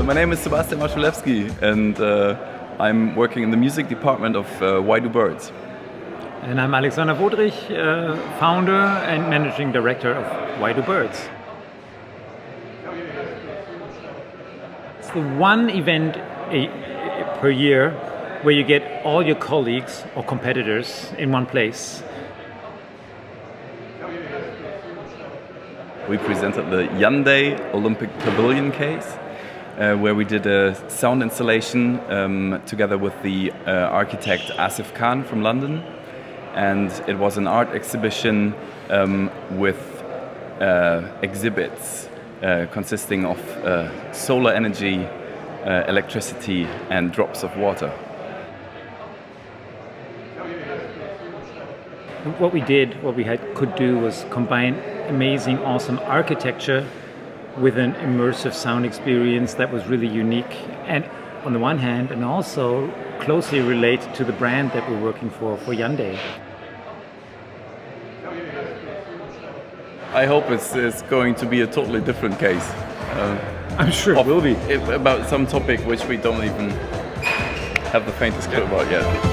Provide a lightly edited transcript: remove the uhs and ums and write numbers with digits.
My name is Sebastian and I'm working in the music department of Why Do Birds? And I'm Alexander Wodrich, founder and managing director of Why Do Birds? It's the one event per year where you get all your colleagues or competitors in one place. We presented the Hyundai Olympic Pavilion case, where we did a sound installation together with the architect Asif Khan from London. And it was an art exhibition with exhibits consisting of solar energy, electricity and drops of water. What we could do was combine amazing, awesome architecture with an immersive sound experience that was really unique, and on the one hand, and also closely related to the brand that we're working for Hyundai. I hope it's going to be a totally different case. I'm sure it will be. About some topic which we don't even have the faintest clue about yet.